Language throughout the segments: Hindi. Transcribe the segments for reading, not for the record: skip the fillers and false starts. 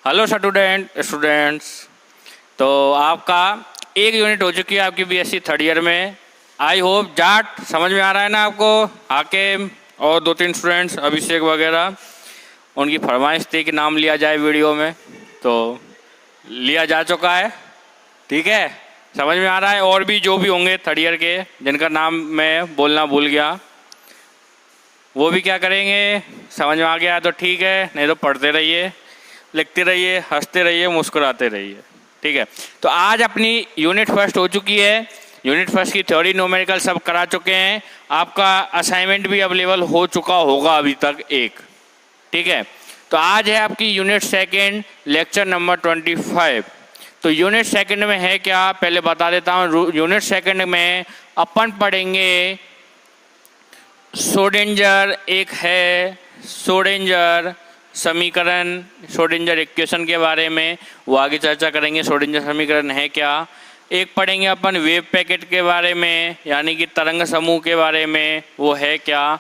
Hello students. तो आपका एक यूनिट हो चुकी है आपकी बीएससी थर्ड ईयर में। आई होप जाट समझ में आ रहा है ना आपको। हाकिम और 2-3 स्टूडेंट्स अभिषेक वगैरह, उनकी फरमाइश थी कि नाम लिया जाए वीडियो में, तो लिया जा चुका है। ठीक है, समझ में आ रहा है। और भी जो भी होंगे थर्ड ईयर के जिनका नाम मैं बोलना भूल गया, वो भी क्या करेंगे, समझ में आ गया तो ठीक है, नहीं तो पढ़ते रहिए, लिखते रहिए, हंसते रहिए, मुस्कुराते रहिए। ठीक है, तो आज अपनी यूनिट फर्स्ट हो चुकी है। यूनिट फर्स्ट की थ्योरी न्यूमेरिकल सब करा चुके हैं। आपका असाइनमेंट भी अवेलेबल हो चुका होगा अभी तक एक। ठीक है, तो आज है आपकी यूनिट सेकंड, लेक्चर नंबर 25। तो यूनिट सेकंड में है क्या, पहले बता देता हूँ। यूनिट सेकंड में अपन पढ़ेंगे श्रोडिंगर, एक है श्रोडिंगर समीकरण, श्रोडिंगर इक्वेशन के बारे में वो आगे चर्चा करेंगे। श्रोडिंगर समीकरण है क्या। एक पढ़ेंगे अपन वेव पैकेट के बारे में, यानी कि तरंग समूह के बारे में, वो है क्या।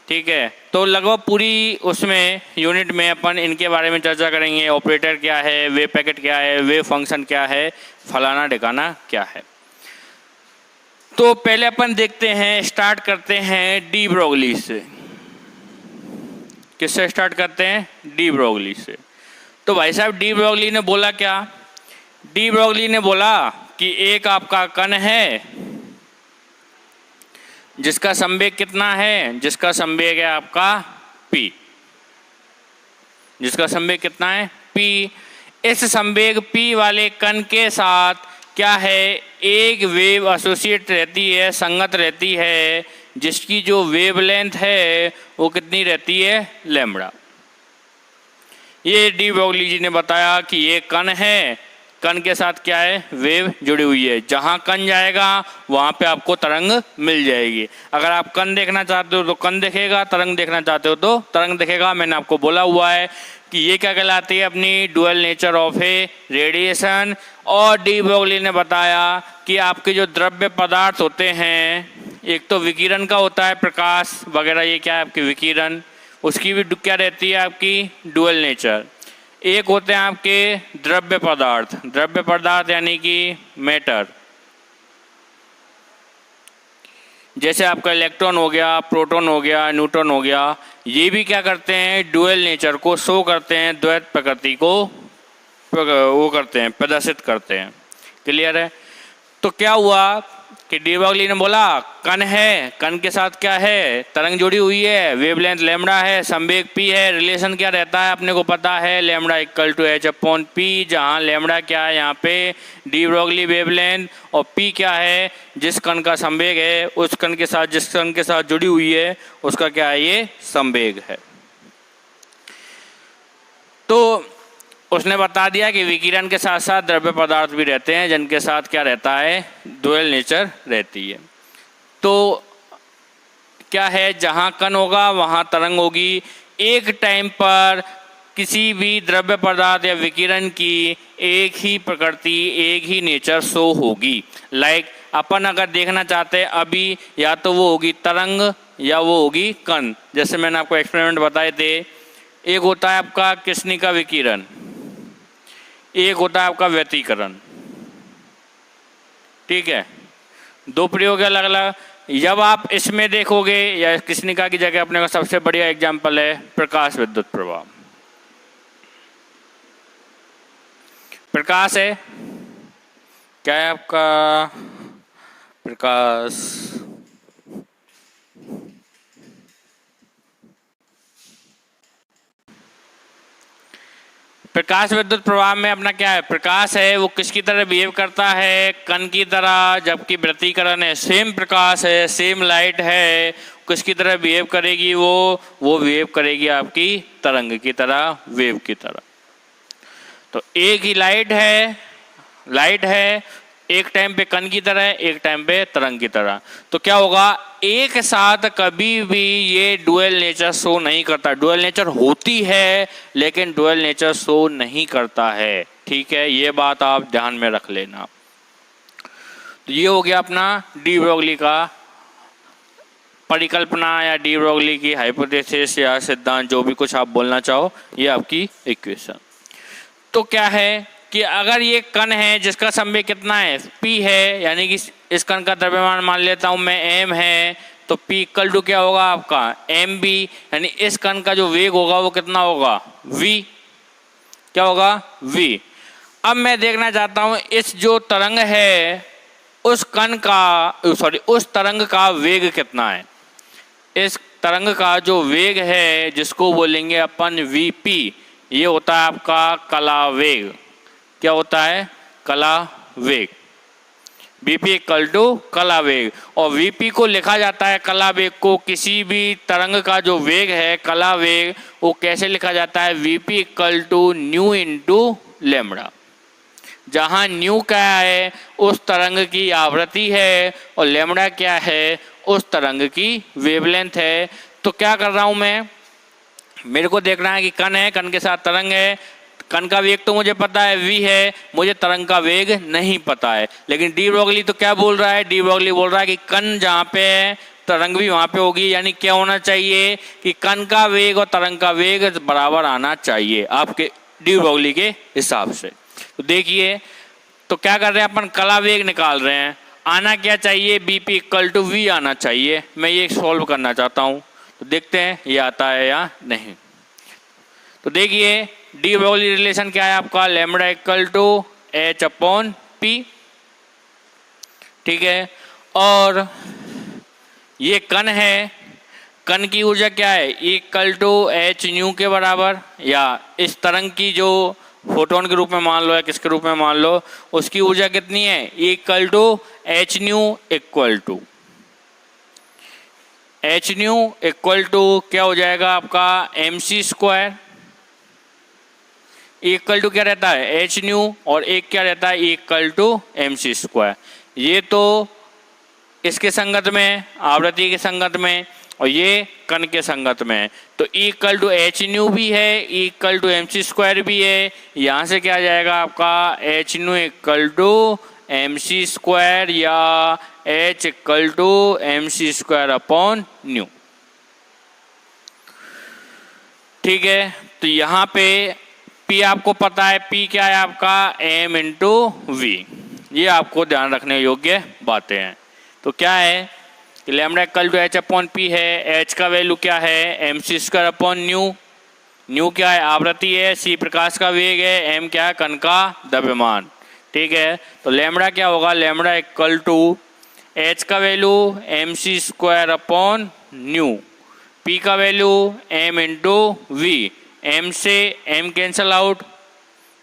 ठीक है, तो लगभग पूरी उसमें यूनिट में अपन इनके बारे में चर्चा करेंगे। ऑपरेटर क्या है, वेव पैकेट क्या है, वेव फंक्शन क्या है, फलाना ढिकाना क्या है। तो पहले अपन देखते हैं, स्टार्ट करते हैं डी ब्रोगली से। किससे स्टार्ट करते हैं, डी ब्रोगली से। तो भाई साहब डी ब्रोगली ने बोला क्या, डी ब्रोगली ने बोला कि एक आपका कण है जिसका संवेग कितना है, जिसका संवेग है आपका p, जिसका संवेग कितना है p। इस संवेग p वाले कण के साथ क्या है, एक वेव एसोसिएट रहती है, संगत रहती है, जिसकी जो वेवलेंथ है वो कितनी रहती है, लैम्बडा। ये डी ब्रोगली जी ने बताया कि ये कण है, कण के साथ क्या है, वेव जुड़ी हुई है। जहाँ कण जाएगा वहाँ पे आपको तरंग मिल जाएगी। अगर आप कण देखना चाहते हो तो कण दिखेगा, तरंग देखना चाहते हो तो तरंग दिखेगा। मैंने आपको बोला हुआ है कि ये क्या कहलाती है, अपनी dual nature of A radiation. और डी ब्रोगली ने बताया कि आपके जो द्रव्य पदार्थ होते हैं, एक तो विकिरण का होता है, प्रकाश वगैरह, ये क्या है आपकी विकिरण, उसकी भी क्या रहती है आपकी डुअल नेचर। एक होते हैं आपके द्रव्य पदार्थ, द्रव्य पदार्थ यानी कि मैटर, जैसे आपका इलेक्ट्रॉन हो गया, प्रोटॉन हो गया, न्यूट्रॉन हो गया। ये भी क्या करते हैं, डुअल नेचर को शो करते हैं, द्वैत प्रकृति को वो करते हैं, प्रदर्शित करते हैं। क्लियर है। तो क्या हुआ कि डी ब्रोगली ने बोला कण है, कण के साथ क्या है, तरंग जुड़ी हुई है, वेवलेंथ लैम्बडा है, संवेग p है। रिलेशन क्या रहता है अपने को पता है, लैम्बडा इक्वल टू h/p, जहाँ लैम्बडा क्या है यहाँ पे डी ब्रोगली वेवलेंथ, और p क्या है, जिस कण का संवेग है उस कण के साथ, जिस कण के साथ जुड़ी हुई है उसका क्या है, ये संवेग है। तो उसने बता दिया कि विकिरण के साथ साथ द्रव्य पदार्थ भी रहते हैं जिनके साथ क्या रहता है, डुअल नेचर रहती है। तो क्या है, जहाँ कण होगा वहाँ तरंग होगी। एक टाइम पर किसी भी द्रव्य पदार्थ या विकिरण की एक ही प्रकृति, एक ही नेचर शो होगी। लाइक अपन अगर देखना चाहते हैं अभी, या तो वो होगी तरंग या वो होगी कण। जैसे मैंने आपको एक्सपेरिमेंट बताए थे, एक होता है आपका कृष्णिका विकिरण, एक होता है आपका व्यतिकरण। ठीक है, दो प्रयोग अलग अलग। जब आप इसमें देखोगे, या कृष्णिका की जगह अपने का सबसे बढ़िया एग्जाम्पल है प्रकाश विद्युत प्रवाह। प्रकाश है, क्या है आपका प्रकाश, प्रकाश विद्युत प्रवाह में अपना क्या है, प्रकाश है वो किसकी तरह बिहेव करता है, कण की तरह। जबकि व्यतिकरण है, सेम प्रकाश है, सेम लाइट है, किसकी तरह बिहेव करेगी, वो बिहेव करेगी आपकी तरंग की तरह, वेव की तरह। तो एक ही लाइट है, एक टाइम पे कण की तरह, एक टाइम पे तरंग की तरह। तो क्या होगा, एक साथ कभी भी ये डुअल नेचर शो नहीं करता। डुअल नेचर होती है लेकिन डुअल नेचर शो नहीं करता है। ठीक है, ये बात आप ध्यान में रख लेना। तो ये हो गया अपना डी ब्रोगली का परिकल्पना, या डी ब्रोगली की हाइपोथेसिस या सिद्धांत, जो भी कुछ आप बोलना चाहो, ये आपकी इक्वेशन। तो क्या है कि अगर ये कण है जिसका संवेग कितना है p है, यानी कि इस कण का द्रव्यमान मान लेता हूं मैं m है, तो p इक्वल टू क्या होगा आपका mb, यानी इस कण का जो वेग होगा वो कितना होगा v, क्या होगा v। अब मैं देखना चाहता हूं इस जो तरंग है उस कण का उस तरंग का वेग कितना है। इस तरंग का जो वेग है जिसको बोलेंगे अपन vp, ये होता है आपका कला वेग। क्या होता है कला वेग, vp इक्वल टू कला वेग। और vp को लिखा जाता है कला वेग को, किसी भी तरंग का जो वेग है कला वेग वो कैसे लिखा जाता है vp equal to nu into lambda, जहाँ न्यू क्या है उस तरंग की आवृत्ति है और लेमड़ा क्या है उस तरंग की वेवलेंथ है। तो क्या कर रहा हूँ मैं, मेरे को देखना है कि कण है, कण के साथ तरंग है, कण का वेग तो मुझे पता है v है, मुझे तरंग का वेग नहीं पता है। लेकिन डी ब्रोगली तो क्या बोल रहा है, डी ब्रोगली बोल रहा है कि कण जहाँ पे है तरंग भी वहाँ पे होगी, यानी क्या होना चाहिए कि कण का वेग और तरंग का वेग बराबर आना चाहिए आपके डी ब्रोगली के हिसाब से। तो देखिए, तो क्या कर रहे हैं अपन कला वेग निकाल रहे हैं, आना क्या चाहिए bp इक्वल टू v आना चाहिए। मैं ये सॉल्व करना चाहता हूँ, तो देखते हैं ये आता है या नहीं। तो देखिए डी ब्रोगली रिलेशन क्या है आपका, lambda equal to h upon p, ठीक है। और ये कण है, कण की ऊर्जा क्या है इक्वल टू h न्यू के बराबर, या इस तरंग की जो फोटोन के रूप में मान लो या किसके रूप में मान लो, उसकी ऊर्जा कितनी है equal to h nu equal to h nu equal to क्या हो जाएगा आपका mc स्क्वायर, इक्वल टू क्या रहता है h न्यू और एक क्या रहता है इक्वल टू mc स्क्वायर। ये तो इसके संगत में, आवृत्ति के संगत में, और ये कण के संगत में। तो इक्वल टू h न्यू भी है, इक्वल टू mc स्क्वायर भी है। यहाँ से क्या आ जाएगा आपका h nu equal to mc square या h equal to mc square upon nu, ठीक है। तो यहाँ पे p आपको पता है, p क्या है आपका m इंटू v, ये आपको ध्यान रखने योग्य बातें हैं। तो क्या है कि lambda equal to h upon p है, h का वैल्यू क्या है mc square upon nu, nu क्या है आवृत्ति है, c प्रकाश का वेग है, m क्या है कण का द्रव्यमान, ठीक है। तो लैम्डा क्या होगा, लैम्डा इक्वल टू h का value mc square upon nu, p का value m into v, m से m कैंसल आउट,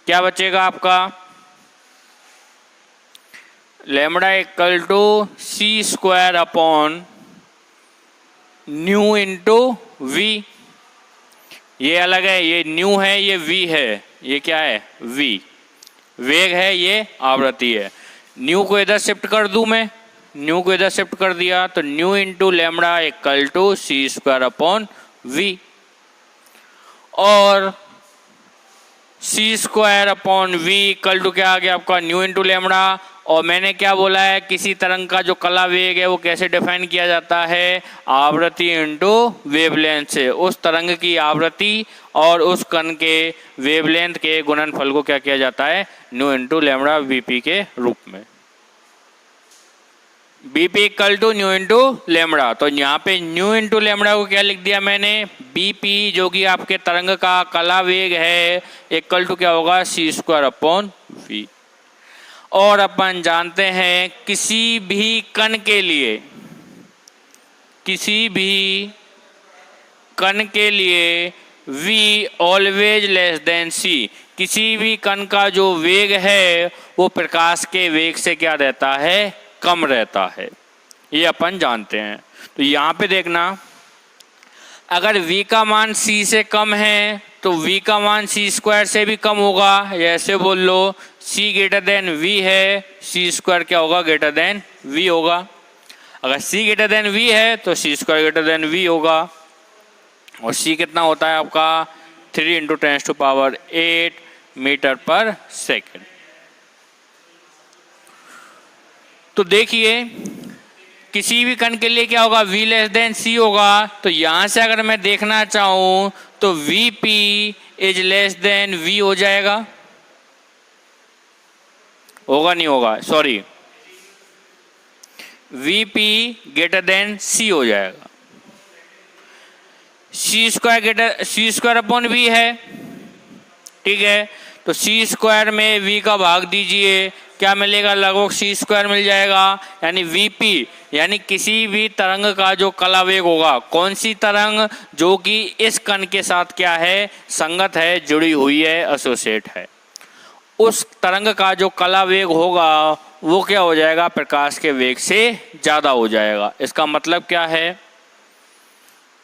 क्या बचेगा आपका lambda equal to c square upon nu into v। ये अलग है, ये न्यू है, ये v है, ये क्या है v, वेग है, ये आवृत्ति है। न्यू को इधर शिफ्ट कर दूं मैं, न्यू को इधर शिफ्ट कर दिया तो nu into lambda equal to c square upon v, और c square upon v equal to क्या आ गया आपका न्यू इंटू लैम्डा। और मैंने क्या बोला है, किसी तरंग का जो कला वेग है वो कैसे डिफाइन किया जाता है, आवृत्ति इंटू वेवलेंथ से। उस तरंग की आवृत्ति और उस कण के वेवलेंथ के गुणनफल को क्या किया जाता है, न्यू इंटू लैम्डा वीपी के रूप में, BP equal to nu into lambda. तो यहाँ पे न्यू इंटू लैम्डा को क्या लिख दिया मैंने, बीपी जो कि आपके तरंग का कला वेग है इक्वल टू क्या होगा c स्क्वायर अपॉन v। और अपन जानते हैं किसी भी कण के लिए, किसी भी कण के लिए v always less than c, किसी भी कण का जो वेग है वो प्रकाश के वेग से क्या रहता है, कम रहता है, ये अपन जानते हैं। तो यहाँ पे देखना, अगर v का मान c से कम है तो v का मान c स्क्वायर से भी कम होगा, या ऐसे बोल लो c ग्रेटर देन v है, c स्क्वायर क्या होगा ग्रेटर देन v होगा। अगर c ग्रेटर देन v है तो c square greater than v होगा। और c कितना होता है आपका 3 × 10⁸ मीटर पर सेकेंड। तो देखिए किसी भी कण के लिए क्या होगा, v लेस देन c होगा। तो यहाँ से अगर मैं देखना चाहूँ तो vp is less than v हो जाएगा, होगा नहीं होगा, sorry, VP greater than C हो जाएगा। सी स्क्वायर अपॉन V है, ठीक है, तो C स्क्वायर में V का भाग दीजिए, क्या मिलेगा, लगभग C स्क्वायर मिल जाएगा। यानी VP यानी किसी भी तरंग का जो कला वेग होगा, कौन सी तरंग, जो कि इस कण के साथ क्या है, संगत है, जुड़ी हुई है, एसोसिएट है, उस तरंग का जो कला वेग होगा वो क्या हो जाएगा, प्रकाश के वेग से ज़्यादा हो जाएगा। इसका मतलब क्या है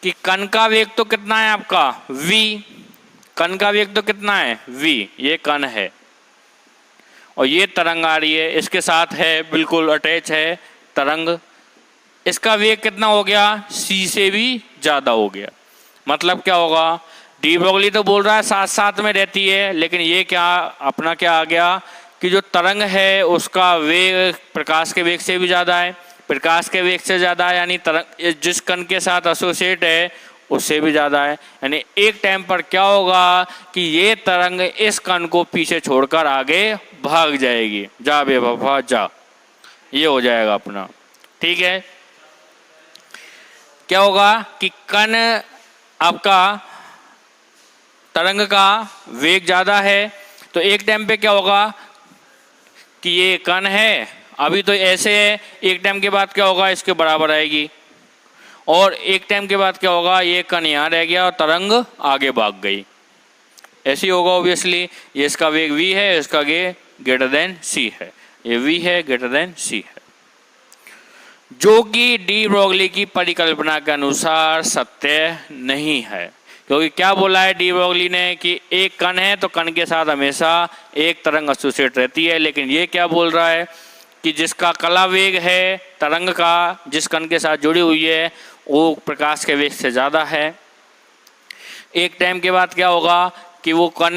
कि कण का वेग तो कितना है आपका V, कण का वेग तो कितना है V, ये कण है और ये तरंग आ रही है, इसके साथ है, बिल्कुल अटैच है तरंग, इसका वेग कितना हो गया, C से भी ज़्यादा हो गया। मतलब क्या होगा, डी ब्रोगली तो बोल रहा है साथ साथ में रहती है, लेकिन ये क्या अपना क्या आ गया कि जो तरंग है उसका वेग प्रकाश के वेग से भी ज़्यादा है, प्रकाश के वेग से ज़्यादा है, यानी तरंग जिस कण के साथ एसोसिएट है उससे भी ज़्यादा है। यानी एक टाइम पर क्या होगा कि ये तरंग इस कण को पीछे छोड़कर आगे भाग जाएगी, जा बेवफा जा, ये हो जाएगा अपना, ठीक है। क्या होगा कि कण आपका तरंग का वेग ज़्यादा है, तो एक टाइम पे क्या होगा कि ये कण है, अभी तो ऐसे है, एक टाइम के बाद क्या होगा, इसके बराबर आएगी, और एक टाइम के बाद क्या होगा, ये कण यहाँ रह गया और तरंग आगे भाग गई, ऐसे ही होगा ऑब्वियसली। ये इसका वेग V है, इसका वेग ग्रेटर देन C है, ये V है ग्रेटर देन C है, जो कि डी ब्रोगली की परिकल्पना के अनुसार सत्य नहीं है। क्योंकि क्या बोला है डी ब्रोगली ने कि एक कण है तो कण के साथ हमेशा एक तरंग एसोसिएट रहती है, लेकिन ये क्या बोल रहा है कि जिसका कला वेग है तरंग का, जिस कण के साथ जुड़ी हुई है, वो प्रकाश के वेग से ज़्यादा है। एक टाइम के बाद क्या होगा कि वो कण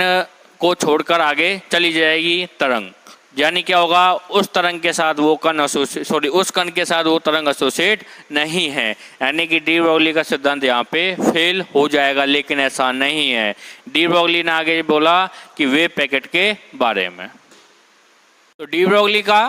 को छोड़कर आगे चली जाएगी तरंग, यानी क्या होगा, उस तरंग के साथ वो कण उस कण के साथ वो तरंग एसोसिएट नहीं है, यानी कि डी ब्रोगली का सिद्धांत यहाँ पे फेल हो जाएगा। लेकिन ऐसा नहीं है, डी ब्रोगली ने आगे बोला कि वेव पैकेट के बारे में, तो डी ब्रोगली का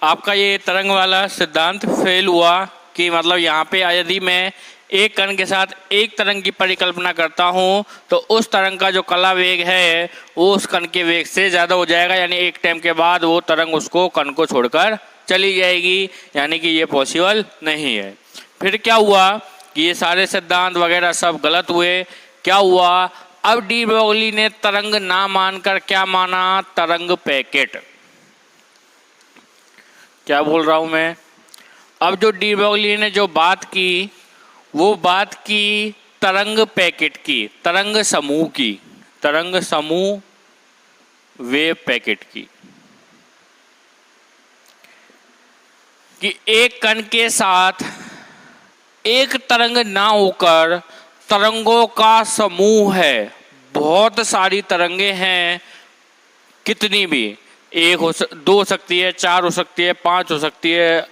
आपका ये तरंग वाला सिद्धांत फेल हुआ कि मतलब यहाँ पे यदि मैं एक कण के साथ एक तरंग की परिकल्पना करता हूँ तो उस तरंग का जो कला वेग है वो उस कण के वेग से ज़्यादा हो जाएगा, यानी एक टाइम के बाद वो तरंग उसको कण को छोड़कर चली जाएगी, यानी कि ये पॉसिबल नहीं है। फिर क्या हुआ कि ये सारे सिद्धांत वगैरह सब गलत हुए। क्या हुआ, अब डी ब्रोगली ने तरंग ना मानकर क्या माना, तरंग पैकेट। क्या बोल रहा हूँ मैं, अब जो डी ब्रोगली ने जो बात की वो बात की तरंग पैकेट की, तरंग समूह की, तरंग समूह वेव पैकेट की, कि एक कण के साथ एक तरंग ना होकर तरंगों का समूह है, बहुत सारी तरंगे हैं, कितनी भी, एक हो दो हो सकती है, चार हो सकती है, पांच हो सकती है,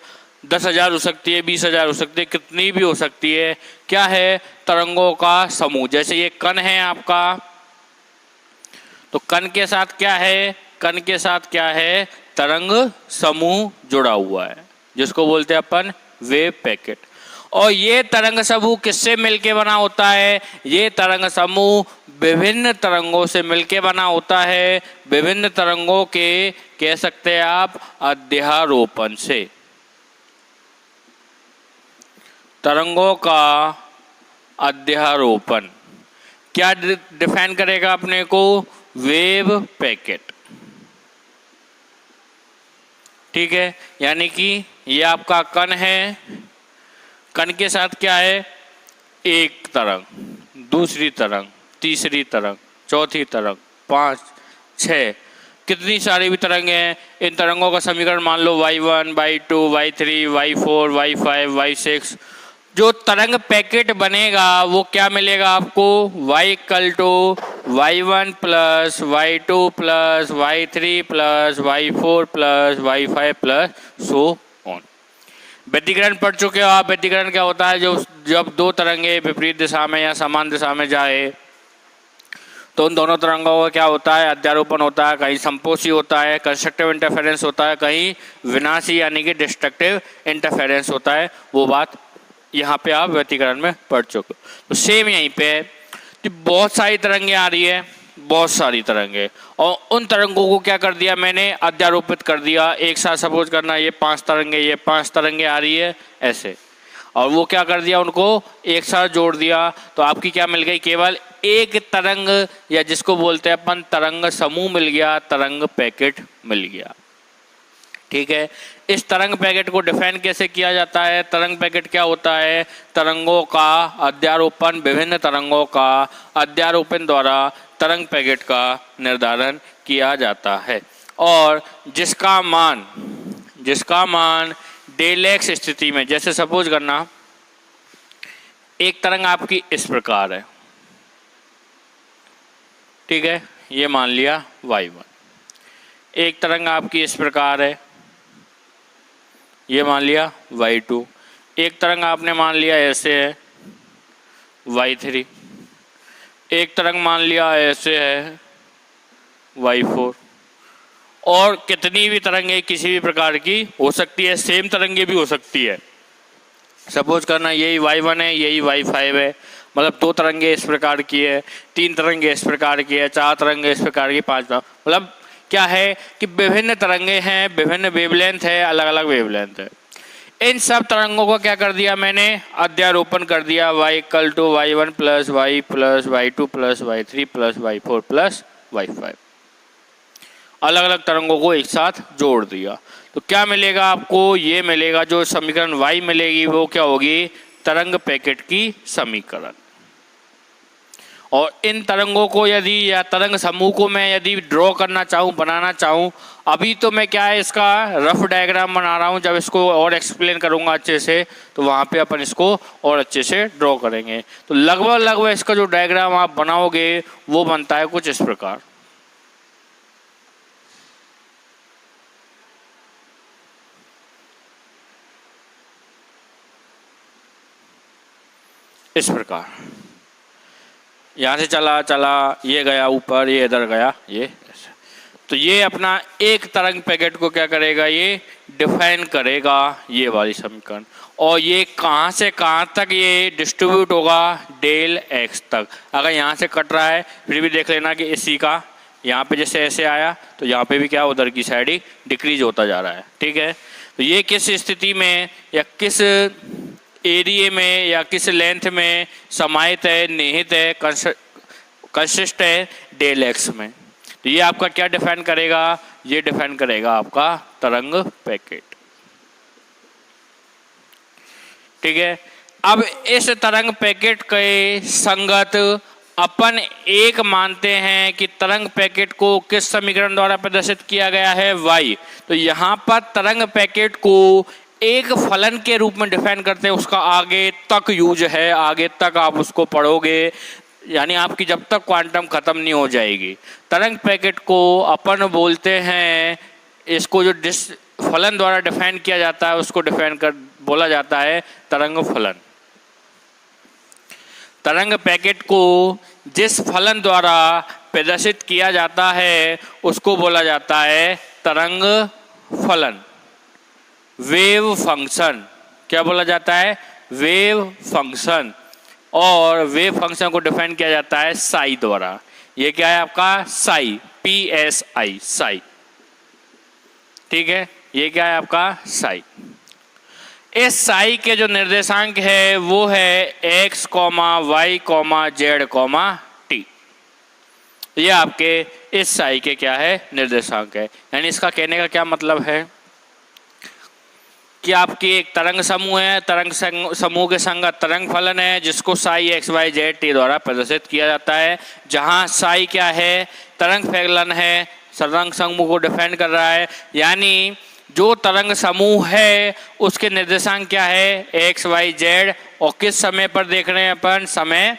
10,000 हो सकती है, 20,000 हो सकती है, कितनी भी हो सकती है। क्या है, तरंगों का समूह। जैसे ये कण है आपका, तो कण के साथ क्या है, कण के साथ क्या है, तरंग समूह जुड़ा हुआ है, जिसको बोलते हैं अपन वेव पैकेट। और ये तरंग समूह किससे मिलके बना होता है, ये तरंग समूह विभिन्न तरंगों से मिलके बना होता है, विभिन्न तरंगों के कह सकते हैं आप अध्यारोपण से। तरंगों का अध्यारोपण क्या डिफाइन करेगा अपने को, वेव पैकेट, ठीक है। यानी कि ये आपका कण है, कण के साथ क्या है, एक तरंग, दूसरी तरंग, तीसरी तरंग, चौथी तरंग, 5, 6, कितनी सारी भी तरंगे हैं। इन तरंगों का समीकरण मान लो y1, y2, y3, y4, y5, y6। जो तरंग पैकेट बनेगा वो क्या मिलेगा आपको, y = y1 + y2 + y3 + y4 + y5 + so on. व्यतिकरण पढ़ चुके हो आप। व्यतिकरण क्या होता है, जो जब दो तरंगे विपरीत दिशा में या समान दिशा में जाए तो उन दोनों तरंगों का क्या होता है, अध्यारोपण होता है, कहीं संपोषी होता है, कंस्ट्रक्टिव इंटरफेरेंस होता है, कहीं विनाशी यानी कि डिस्ट्रक्टिव इंटरफेरेंस होता है। वो बात यहाँ पे आप व्यतिकरण में पढ़ चुके हो। तो सेम यहीं पे है कि बहुत सारी तरंगें आ रही है, बहुत सारी तरंगें, और उन तरंगों को क्या कर दिया मैंने, अध्यारोपित कर दिया। एक साथ सपोज करना ये 5 तरंगें, ये 5 तरंगें आ रही है ऐसे, और वो क्या कर दिया, उनको एक साथ जोड़ दिया। तो आपकी क्या मिल गई, केवल एक तरंग, या जिसको बोलते हैं अपन तरंग समूह मिल गया, तरंग पैकेट मिल गया। ठीक है, इस तरंग पैकेट को डिफाइन कैसे किया जाता है, तरंग पैकेट क्या होता है, तरंगों का अध्यारोपण, विभिन्न तरंगों का अध्यारोपण द्वारा तरंग पैकेट का निर्धारण किया जाता है, और जिसका मान डेल एक्स स्थिति में, जैसे सपोज करना एक तरंग आपकी इस प्रकार है, ठीक है, ये मान लिया y1। एक तरंग आपकी इस प्रकार है, ये मान लिया y2। एक तरंग आपने मान लिया ऐसे है, y3। एक तरंग मान लिया ऐसे है, y4। और कितनी भी तरंगें किसी भी प्रकार की हो सकती है, सेम तरंगें भी हो सकती है। सपोज करना यही y1 है, यही y5 है, मतलब 2 तरंगें इस प्रकार की है, 3 तरंगें इस प्रकार की है, 4 तरंगें इस प्रकार की, 5, मतलब क्या है कि विभिन्न तरंगें हैं, विभिन्न वेवलेंथ है, अलग अलग वेवलेंथ है। इन सब तरंगों को क्या कर दिया मैंने, अध्यारोपण कर दिया, y=y1 + y + y2 + y3 + y4 + y5। अलग अलग तरंगों को एक साथ जोड़ दिया। तो क्या मिलेगा आपको, ये मिलेगा, जो समीकरण y मिलेगी वो क्या होगी, तरंग पैकेट की समीकरण। और इन तरंगों को यदि, या तरंग समूह को मैं यदि ड्रॉ करना चाहूँ, बनाना चाहूँ, अभी तो मैं क्या है इसका रफ डायग्राम बना रहा हूँ, जब इसको और एक्सप्लेन करूँगा अच्छे से तो वहाँ पे अपन इसको और अच्छे से ड्रॉ करेंगे। तो लगभग इसका जो डायग्राम आप बनाओगे वो बनता है कुछ इस प्रकार। इस प्रकार यहाँ से चला, ये गया ऊपर, ये इधर गया, ये ऐसे। तो ये अपना एक तरंग पैकेट को क्या करेगा, ये डिफाइन करेगा, ये वाली समीकरण। और ये कहाँ से कहाँ तक ये डिस्ट्रीब्यूट होगा, डेल एक्स तक। अगर यहाँ से कट रहा है फिर भी देख लेना कि इसी का यहाँ पे जैसे ऐसे आया तो यहाँ पे भी क्या उधर की साइड ही डिक्रीज होता जा रहा है। ठीक है, तो ये किस स्थिति में या किस एरिया में या किस लेंथ में समाहित है, निहित है, कंसिस्ट है, डेल एक्स में। तो ये आपका क्या डिफाइन करेगा, ये डिफाइन करेगा आपका तरंग पैकेट। ठीक है, अब इस तरंग पैकेट के संगत अपन एक मानते हैं कि तरंग पैकेट को किस समीकरण द्वारा प्रदर्शित किया गया है, y। तो यहाँ पर तरंग पैकेट को एक फलन के रूप में डिफाइन करते हैं, उसका आगे तक यूज है, आगे तक आप उसको पढ़ोगे, यानी आपकी जब तक क्वांटम खत्म नहीं हो जाएगी। तरंग पैकेट को अपन बोलते हैं, इसको जो फलन द्वारा डिफाइन किया जाता है उसको बोला जाता है तरंग फलन। तरंग पैकेट को जिस फलन द्वारा प्रदर्शित किया जाता है उसको बोला जाता है तरंग फलन, वेव फंक्शन। क्या बोला जाता है, वेव फंक्शन। और वेव फंक्शन को डिफाइन किया जाता है साई द्वारा। ये क्या है आपका, साई, PSI, साई। ठीक है, ये क्या है आपका साई। इस साई के जो निर्देशांक है वो है x, y, z, t। ये आपके इस साई के क्या है, निर्देशांक है। यानी इसका कहने का क्या मतलब है कि आपकी एक तरंग समूह है, तरंग समूह के संगत तरंग फलन है जिसको Sai x, y, z, t द्वारा प्रदर्शित किया जाता है। जहां साई क्या है, तरंग फलन है, तरंग समूह को डिफाइन कर रहा है। यानी जो तरंग समूह है उसके निर्देशांक क्या है, x, y, z। और किस समय पर देख रहे हैं अपन, समय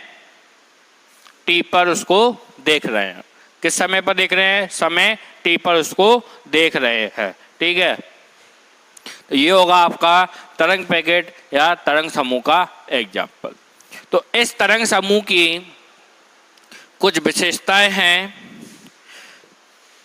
t पर उसको देख रहे हैं। किस समय पर देख रहे हैं, समय t पर उसको देख रहे हैं। ठीक है, तो ये होगा आपका तरंग पैकेट या तरंग समूह का एग्जाम्पल। तो इस तरंग समूह की कुछ विशेषताएं हैं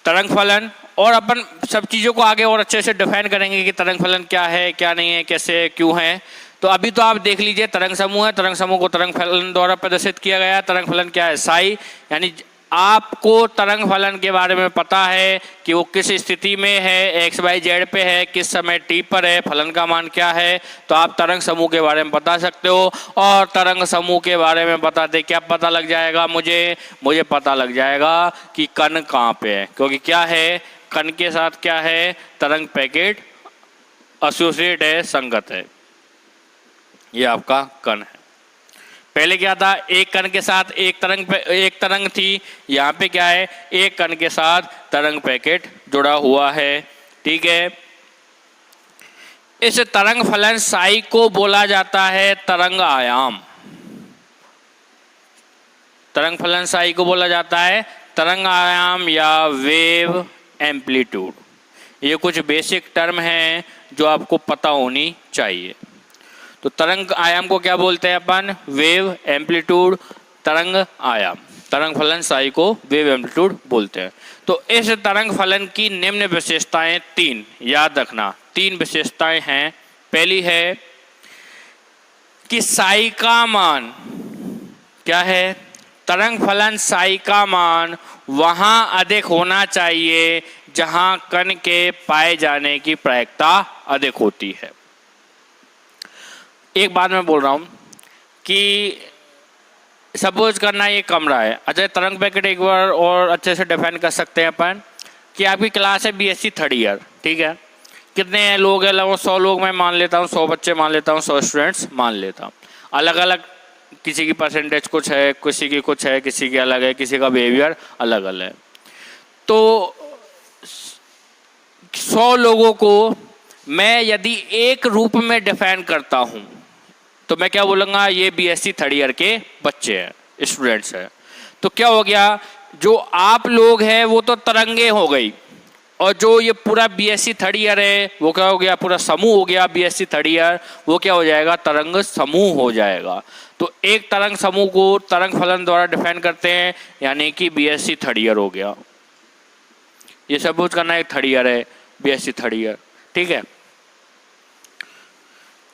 तरंग फलन, और अपन सब चीज़ों को आगे और अच्छे से डिफाइन करेंगे कि तरंग फलन क्या है, क्या नहीं है, कैसे क्यों है। तो अभी तो आप देख लीजिए तरंग समूह है, तरंग समूह को तरंग फलन द्वारा प्रदर्शित किया गया है। तरंग फलन क्या है? साई, यानी आपको तरंग फलन के बारे में पता है कि वो किस स्थिति में है, एक्स वाई जेड पे है, किस समय टी पर है, फलन का मान क्या है, तो आप तरंग समूह के बारे में बता सकते हो। और तरंग समूह के बारे में बताते क्या पता लग जाएगा मुझे पता लग जाएगा कि कण कहाँ पे है, क्योंकि क्या है, कण के साथ क्या है, तरंग पैकेट एसोसिएट है, संगत है। ये आपका कण है। पहले क्या था, एक कण के साथ एक तरंग थी, यहाँ पे क्या है, एक कण के साथ तरंग पैकेट जुड़ा हुआ है। ठीक है, इस तरंग फलन साई को बोला जाता है तरंग आयाम। तरंग फलन साई को बोला जाता है तरंग आयाम या वेव एम्पलीट्यूड। ये कुछ बेसिक टर्म हैं जो आपको पता होनी चाहिए। तो तरंग आयाम को क्या बोलते हैं अपन? वेव एम्पलीट्यूड, तरंग आयाम। तरंग फलन साई को वेव एम्पलीट्यूड बोलते हैं। तो इस तरंग फलन की निम्न विशेषताएं 3, याद रखना 3 विशेषताएं हैं। पहली है कि साई का मान क्या है, तरंग फलन साई का मान वहां अधिक होना चाहिए जहां कण के पाए जाने की प्रायिकता अधिक होती है। एक बात मैं बोल रहा हूं कि सपोज करना ये कमरा है। अच्छा, तरंग पैकेट एक बार और अच्छे से डिफाइन कर सकते हैं अपन कि आपकी क्लास है बीएससी 3rd ईयर। ठीक है, कितने लोग हैं? लगभग 100 लोग मैं मान लेता हूँ, 100 बच्चे मान लेता हूँ, 100 स्टूडेंट्स मान लेता हूँ। अलग अलग किसी की परसेंटेज कुछ है, किसी की कुछ है, किसी की अलग है, किसी का बिहेवियर अलग अलग है। तो 100 लोगों को मैं यदि एक रूप में डिफाइन करता हूँ तो मैं क्या बोलूँगा, ये बीएससी 3rd ईयर के बच्चे हैं, स्टूडेंट्स हैं। तो क्या हो गया, जो आप लोग हैं वो तो तरंगे हो गई, और जो ये पूरा बीएससी 3rd ईयर है वो क्या हो गया, पूरा समूह हो गया बीएससी 3rd ईयर, वो क्या हो जाएगा, तरंग समूह हो जाएगा। तो एक तरंग समूह को तरंग फलन द्वारा डिफाइन करते हैं, यानी कि बीएससी 3rd ईयर हो गया। ये सपोज करना एक 3rd ईयर है, बीएससी 3rd ईयर। ठीक है,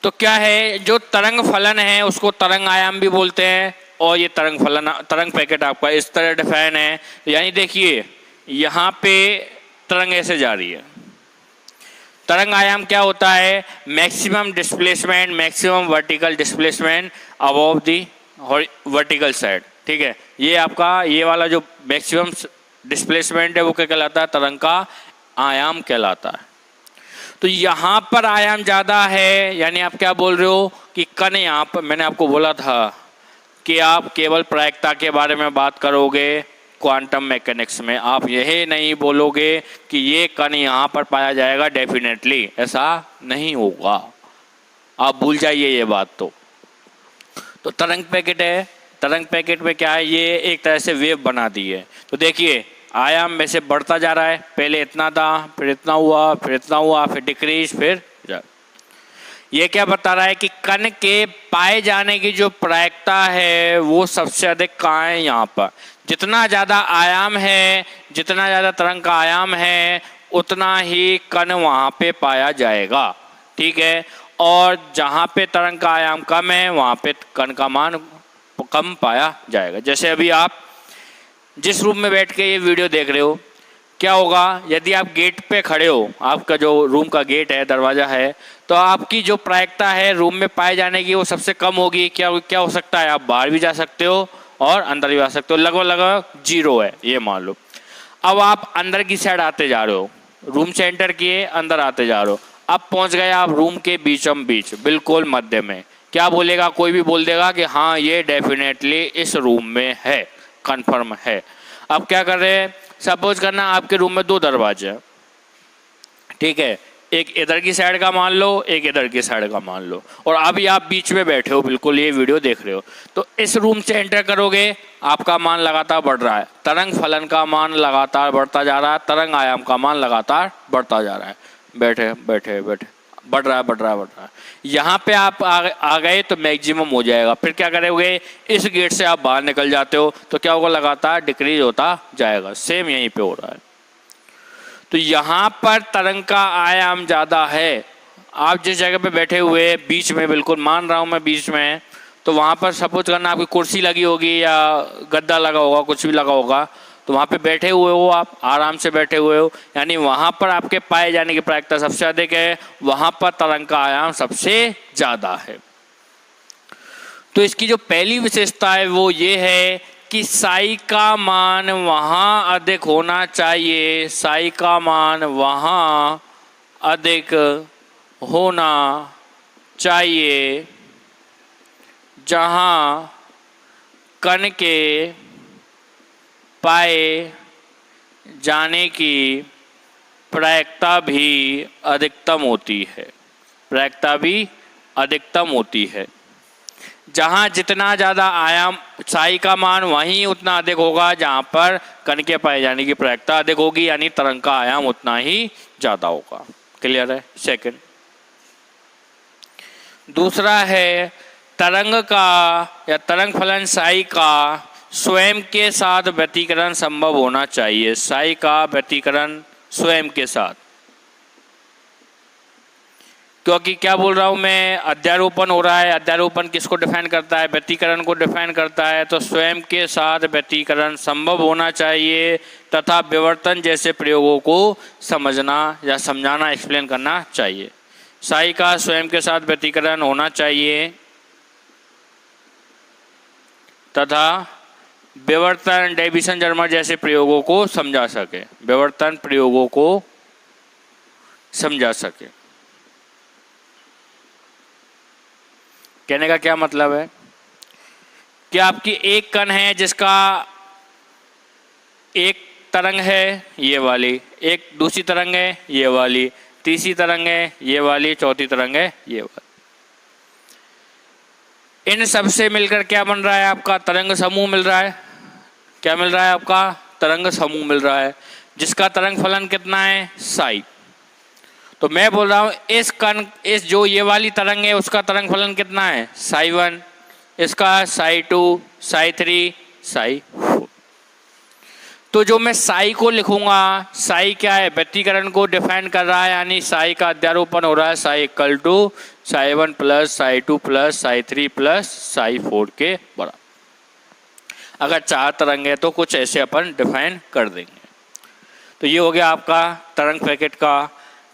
तो क्या है, जो तरंग फलन है उसको तरंग आयाम भी बोलते हैं, और ये तरंग फलन तरंग पैकेट आपका इस तरह डिफाइन है। यानी देखिए यहाँ पे तरंग ऐसे जा रही है। तरंग आयाम क्या होता है, maximum displacement, maximum vertical displacement above दी वर्टिकल साइड। ठीक है, ये आपका ये वाला जो मैक्सिमम डिस्प्लेसमेंट है वो क्या कहलाता है, तरंग का आयाम कहलाता है। तो यहाँ पर आयाम ज़्यादा है, यानी आप क्या बोल रहे हो कि कण यहाँ पर, मैंने आपको बोला था कि आप केवल प्रायिकता के बारे में बात करोगे क्वांटम मैकेनिक्स में, आप यही नहीं बोलोगे कि ये कण यहाँ पर पाया जाएगा डेफिनेटली, ऐसा नहीं होगा, आप भूल जाइए ये बात। तो तरंग पैकेट है, तरंग पैकेट में क्या है, ये एक तरह से वेव बना दी है। तो देखिए आयाम में से बढ़ता जा रहा है, पहले इतना था, फिर इतना हुआ, फिर इतना हुआ, फिर डिक्रीज, फिर ये क्या बता रहा है कि कण के पाए जाने की जो प्रायिकता है वो सबसे अधिक कहाँ है, यहाँ पर। जितना ज़्यादा आयाम है, जितना ज़्यादा तरंग का आयाम है, उतना ही कण वहाँ पे पाया जाएगा। ठीक है, और जहाँ पे तरंग का आयाम कम है वहाँ पे कण का मान कम पाया जाएगा। जैसे अभी आप जिस रूम में बैठ के ये वीडियो देख रहे हो, क्या होगा, यदि आप गेट पे खड़े हो, आपका जो रूम का गेट है, दरवाज़ा है, तो आपकी जो प्रायिकता है रूम में पाए जाने की वो सबसे कम होगी। क्या हो सकता है, आप बाहर भी जा सकते हो और अंदर भी आ सकते हो, लगभग 0 है ये मान लो। अब आप अंदर की साइड आते जा रहे हो, रूम से एंटर किए, अंदर आते जा रहे हो, अब पहुंच गए आप रूम के बीचों बीच, बिल्कुल मध्य में। क्या बोलेगा, कोई भी बोल देगा कि हाँ ये डेफिनेटली इस रूम में है, कन्फर्म है। अब क्या कर रहे हैं, सपोज करना आपके रूम में 2 दरवाजे हैं। ठीक है, एक इधर की साइड का मान लो, एक इधर की साइड का मान लो, और अभी आप बीच में बैठे हो, बिल्कुल ये वीडियो देख रहे हो। तो इस रूम से एंटर करोगे, आपका मान लगातार बढ़ रहा है, तरंग फलन का मान लगातार बढ़ता जा रहा है, तरंग आयाम का मान लगातार बढ़ता जा रहा है। बैठे बैठे बैठे बढ़ रहा है बढ़ रहा है बढ़ रहा है। यहाँ पे आप आ गए तो मैक्सिमम हो जाएगा, फिर क्या करोगे, इस गेट से आप बाहर निकल जाते हो तो क्या होगा, लगातार डिक्रीज होता जाएगा। सेम यहीं पे हो रहा है। तो यहाँ पर तरंग का आयाम ज़्यादा है। आप जिस जगह पे बैठे हुए बीच में, बिल्कुल मान रहा हूँ मैं बीच में, तो वहाँ पर सपोज करना आपकी कुर्सी लगी होगी या गद्दा लगा होगा, कुछ भी लगा होगा, तो वहाँ पे बैठे हुए हो, आप आराम से बैठे हुए हो, यानी वहाँ पर आपके पाए जाने की प्रायिकता सबसे अधिक है, वहाँ पर तरंग का आयाम सबसे ज़्यादा है। तो इसकी जो पहली विशेषता है वो ये है कि साई का मान वहाँ अधिक होना चाहिए, साई का मान वहाँ अधिक होना चाहिए जहाँ कण के पाए जाने की प्रायिकता भी अधिकतम होती है, प्रायिकता भी अधिकतम होती है। जहाँ जितना ज़्यादा आयाम साई का मान वहीं उतना अधिक होगा जहाँ पर कण के पाए जाने की प्रायिकता अधिक होगी, यानी तरंग का आयाम उतना ही ज़्यादा होगा। क्लियर है? सेकंड। दूसरा है तरंग का या तरंग फलन साई का स्वयं के साथ व्यतिकरण संभव होना चाहिए, साई का व्यतिकरण स्वयं के साथ। क्योंकि क्या बोल रहा हूँ मैं, अध्यारोपण हो रहा है, अध्यारोपण किसको डिफाइन करता है, व्यतिकरण को डिफाइन करता है। तो स्वयं के साथ व्यतिकरण संभव होना चाहिए तथा विवर्तन जैसे प्रयोगों को समझना या समझाना, एक्सप्लेन करना चाहिए। साई का स्वयं के साथ व्यतिकरण होना चाहिए तथा विवर्तन, डेविसन जर्मर जैसे प्रयोगों को समझा सके, विवर्तन प्रयोगों को समझा सके। कहने का क्या मतलब है कि आपकी एक कण है जिसका एक तरंग है ये वाली, एक दूसरी तरंग है ये वाली, तीसरी तरंग है ये वाली, चौथी तरंग है ये वाली। इन सब से मिलकर क्या बन रहा है, आपका तरंग समूह मिल रहा है। क्या मिल रहा है, आपका तरंग समूह मिल रहा है, जिसका तरंग फलन कितना है, साई। तो मैं बोल रहा हूँ इस कण, इस जो ये वाली तरंग है उसका तरंग फलन कितना है, साई 1, इसका साई 2, साई 3, साई 4। तो जो मैं साई को लिखूंगा, साई क्या है, व्यतिकरण को डिफाइन कर रहा है, यानी साई का अध्यारोपण हो रहा है psi equal to psi 1 plus psi 2 plus psi 3 plus psi 4 के बराबर। अगर 4 तरंग है तो कुछ ऐसे अपन डिफाइन कर देंगे। तो ये हो गया आपका तरंग पैकेट का,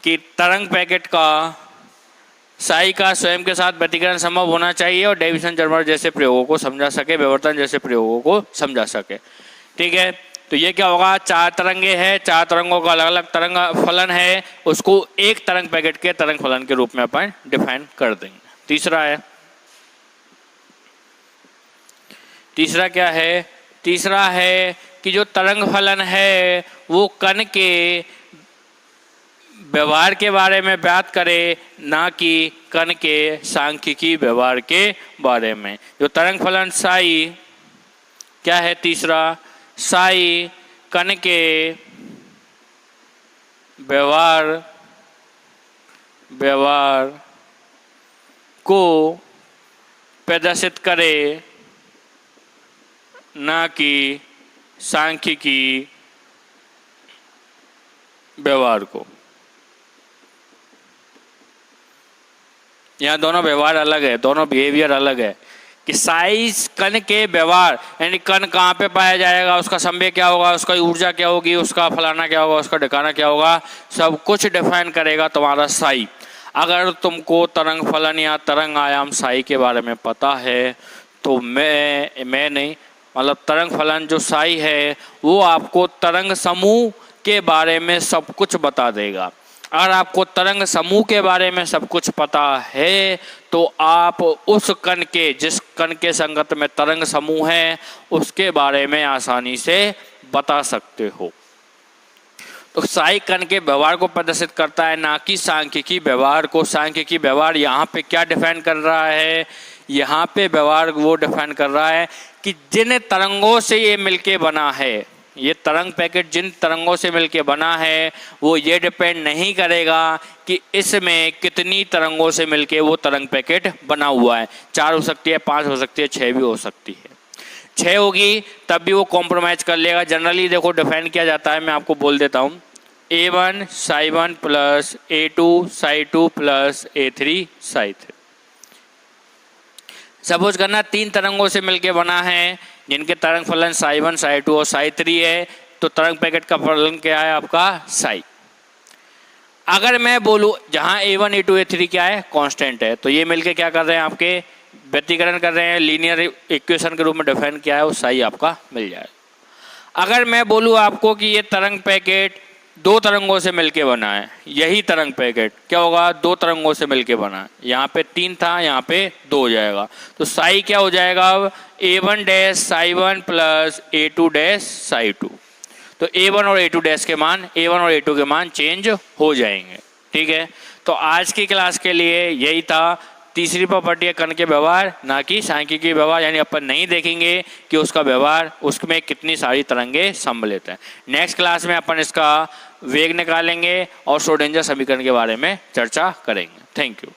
कि तरंग पैकेट का साई का स्वयं के साथ व्यतिकरण संभव होना चाहिए और डेविसन जर्मर जैसे प्रयोगों को समझा सके, विवर्तन जैसे प्रयोगों को समझा सके। ठीक है, तो ये क्या होगा, 4 तरंगे हैं, 4 तरंगों का अलग अलग तरंग फलन है, उसको एक तरंग पैकेट के तरंग फलन के रूप में अपन डिफाइन कर देंगे। तीसरा क्या है, तीसरा है कि जो तरंग फलन है वो कण के व्यवहार के बारे में बात करे, ना कि कण के सांख्यिकी व्यवहार के बारे में। जो तरंग फलन साई क्या है, तीसरा, साई कण के व्यवहार को प्रदर्शित करे, ना कि सांख्यिकी व्यवहार को। यहाँ दोनों व्यवहार अलग है, दोनों बिहेवियर अलग है। कि साइज कण के व्यवहार, यानी कण कहाँ पे पाया जाएगा, उसका संवेग क्या होगा, उसका ऊर्जा क्या होगी, उसका फलाना क्या होगा, उसका ढिकाना क्या होगा, सब कुछ डिफाइन करेगा तुम्हारा साई। अगर तुमको तरंग फलन या तरंग आयाम साई के बारे में पता है तो मैं नहीं, मतलब तरंग फलन जो साई है वो आपको तरंग समूह के बारे में सब कुछ बता देगा। अगर आपको तरंग समूह के बारे में सब कुछ पता है तो आप उस कण के, जिस कण के संगत में तरंग समूह है, उसके बारे में आसानी से बता सकते हो। तो साई कण के व्यवहार को प्रदर्शित करता है, ना कि सांख्यिकी व्यवहार को। सांख्यिकी व्यवहार यहाँ पे क्या डिफाइन कर रहा है, यहाँ पे व्यवहार वो डिफाइन कर रहा है कि जिन तरंगों से ये मिलके बना है, ये तरंग पैकेट जिन तरंगों से मिलके बना है वो ये डिपेंड नहीं करेगा कि इसमें कितनी तरंगों से मिलके वो तरंग पैकेट बना हुआ है। 4 हो सकती है, 5 हो सकती है, 6 भी हो सकती है। 6 होगी तब भी वो कॉम्प्रोमाइज़ कर लेगा। जनरली देखो डिफाइन किया जाता है, मैं आपको बोल देता हूँ, A1 psi1 plus A2 psi2 plus A3 psi3। Suppose करना 3 तरंगों से मिलके बना है जिनके तरंग फलन psi1 psi2 और psi3 है, तो तरंग पैकेट का फलन क्या है आपका psi। अगर मैं बोलूँ जहाँ A1 A2 A3 क्या है कांस्टेंट है, तो ये मिलके क्या कर रहे हैं आपके व्यतिकरण कर रहे हैं, लीनियर इक्वेशन के रूप में डिफाइन किया है, वो psi आपका मिल जाएगा। अगर मैं बोलूँ आपको कि ये तरंग पैकेट 2 तरंगों से मिलके बना है, यही तरंग पैकेट क्या होगा 2 तरंगों से मिलके बना है, यहाँ पे 3 था यहाँ पे 2 हो जाएगा, तो psi क्या हो जाएगा अब A1 dash psi1 plus A2 dash psi2। तो A1 और A2 डैश के मान, A1 और A2 के मान चेंज हो जाएंगे। ठीक है, तो आज की क्लास के लिए यही था। तीसरी प्रॉपर्टी है कण के व्यवहार, ना कि सांख्यिकीय व्यवहार, यानी अपन नहीं देखेंगे कि उसका व्यवहार उसमें कितनी सारी तरंगे सम्मिलित हैं। नेक्स्ट क्लास में अपन इसका वेग निकालेंगे और श्रोडिंगर समीकरण के बारे में चर्चा करेंगे। Thank you.